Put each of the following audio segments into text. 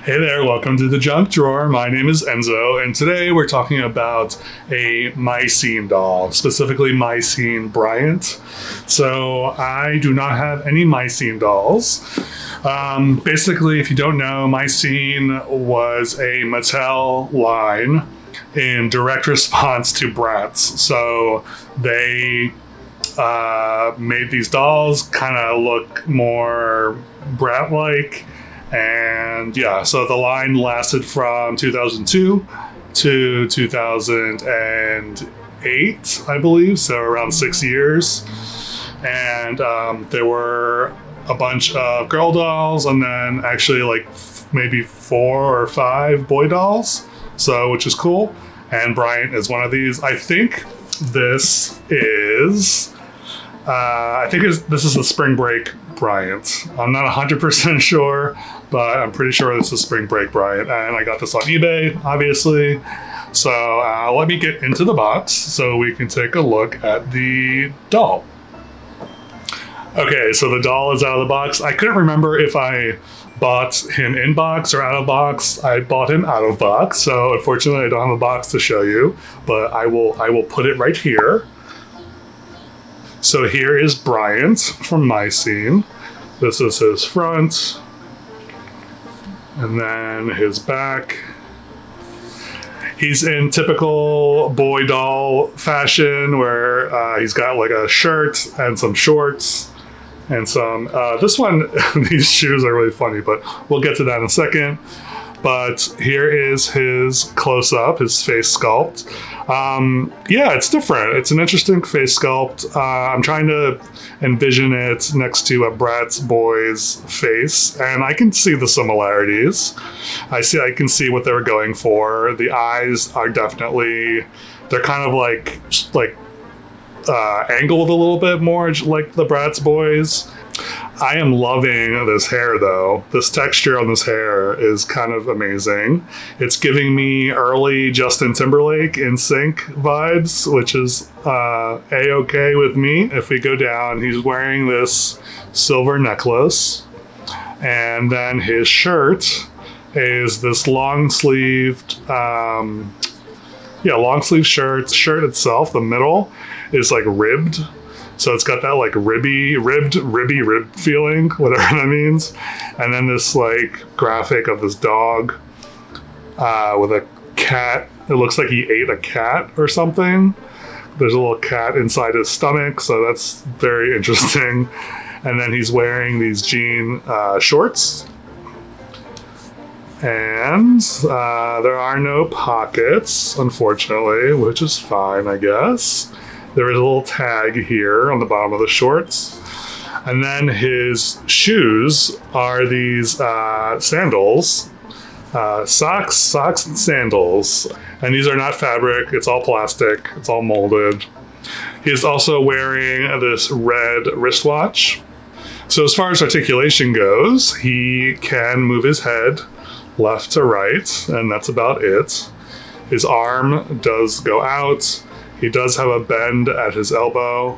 Hey there, welcome to the Junk Drawer. My name is Enzo, and today we're talking about a Mycene doll, specifically Mycene Bryant. So I do not have any Mycene dolls. Basically, if you don't know, Mycene was a Mattel line in direct response to Bratz. So they made these dolls kind of look more Brat-like. And yeah, so the line lasted from 2002 to 2008, I believe, so around 6 years. And there were a bunch of girl dolls, and then actually like maybe 4 or 5 boy dolls, so which is cool. And Bryant is one of these. I think this is this is the Spring Break Bryant. I'm not 100% sure, but I'm pretty sure this is Spring Break Bryant. And I got this on eBay, obviously. So let me get into the box so we can take a look at the doll. Okay, so the doll is out of the box. I couldn't remember if I bought him in box or out of box. I bought him out of box, so unfortunately I don't have a box to show you, but I will put it right here. So here is Bryant from Mycene. This is his front. And then his back. He's in typical boy doll fashion where he's got like a shirt and some shorts and some, this one, these shoes are really funny, but we'll get to that in a second. But here is his close-up, his face sculpt. Yeah, it's different. It's an interesting face sculpt. I'm trying to envision it next to a Bratz boy's face, and I can see the similarities. I can see what they were going for. The eyes are definitely, they're kind of like angled a little bit more like the Bratz boys. I am loving this hair, though. This texture on this hair is kind of amazing. It's giving me early Justin Timberlake in sync vibes, which is A-okay with me. If we go down, he's wearing this silver necklace, and then his shirt is this long-sleeved, long-sleeve shirt. Shirt itself, the middle, is like ribbed. So it's got that like ribby feeling, whatever that means. And then this like graphic of this dog with a cat. It looks like he ate a cat or something. There's a little cat inside his stomach, so that's very interesting. And then he's wearing these jean shorts. And there are no pockets, unfortunately, which is fine, I guess. There is a little tag here on the bottom of the shorts. And then his shoes are these sandals, socks and sandals. And these are not fabric, it's all plastic, it's all molded. He's also wearing this red wristwatch. So as far as articulation goes, he can move his head left to right, and that's about it. His arm does go out. He does have a bend at his elbow.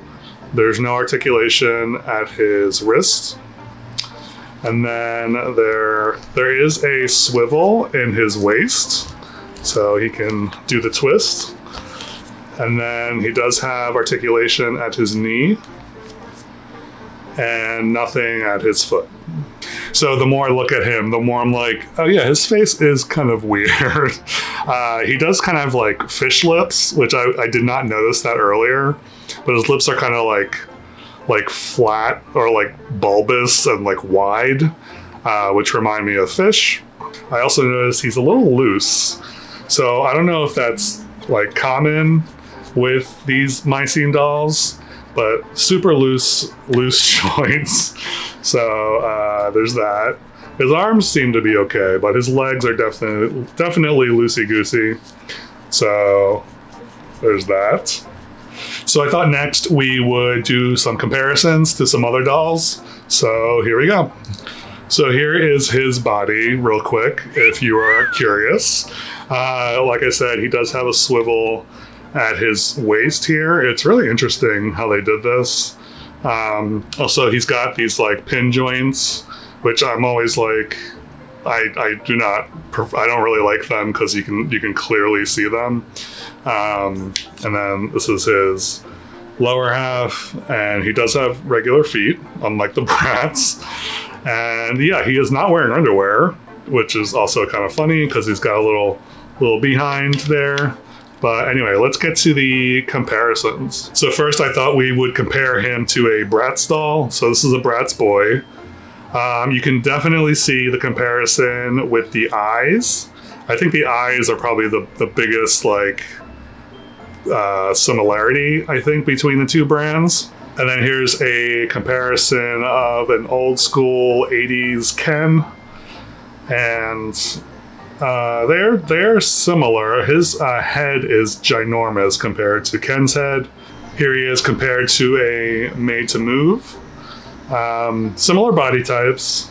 There's no articulation at his wrist. And then there is a swivel in his waist, so he can do the twist. And then he does have articulation at his knee and nothing at his foot. So the more I look at him, the more I'm like, oh yeah, his face is kind of weird. He does kind of have like fish lips, which I did not notice that earlier. But his lips are kind of like flat or like bulbous and like wide, which remind me of fish. I also noticed he's a little loose. So I don't know if that's like common with these Mycene dolls, but super loose joints. So there's that. His arms seem to be okay, but his legs are definitely loosey-goosey. So there's that. So I thought next we would do some comparisons to some other dolls. So here we go. So here is his body real quick, if you are curious. Like I said, he does have a swivel at his waist here. It's really interesting how they did this. Also, he's got these like pin joints, which I'm always like, I do not. I don't really like them because you can clearly see them. And then this is his lower half, and he does have regular feet, unlike the Bratz. And yeah, he is not wearing underwear, which is also kind of funny because he's got a little behind there. But anyway, let's get to the comparisons. So first, I thought we would compare him to a Bratz doll. So this is a Bratz boy. You can definitely see the comparison with the eyes. I think the eyes are probably the biggest similarity, I think, between the two brands. And then here's a comparison of an old school 80s Ken. And they're similar. His head is ginormous compared to Ken's head. Here he is compared to a Made to Move. Similar body types.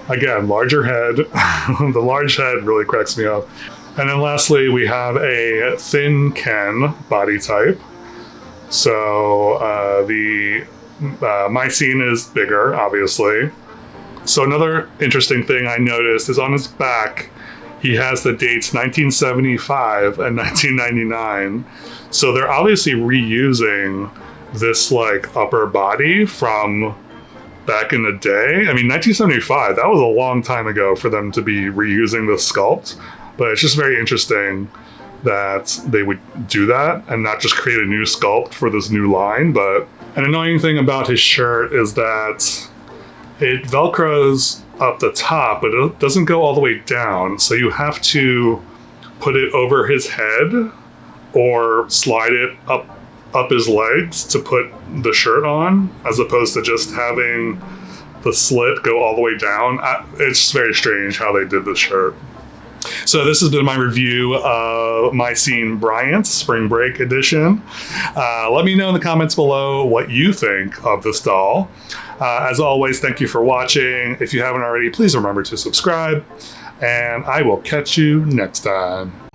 Again, larger head. The large head really cracks me up. And then lastly, we have a thin Ken body type. So my scene is bigger, obviously. So another interesting thing I noticed is on his back, he has the dates 1975 and 1999. So they're obviously reusing this upper body from back in the day. I mean, 1975, that was a long time ago for them to be reusing the sculpt. But it's just very interesting that they would do that and not just create a new sculpt for this new line. But an annoying thing about his shirt is that it Velcros up the top, but it doesn't go all the way down. So you have to put it over his head or slide it up his legs to put the shirt on, as opposed to just having the slit go all the way down. It's just very strange how they did this shirt. So this has been my review of My Scene Bryant Spring Break Edition. Let me know in the comments below what you think of this doll. As always, thank you for watching. If you haven't already, please remember to subscribe, and I will catch you next time.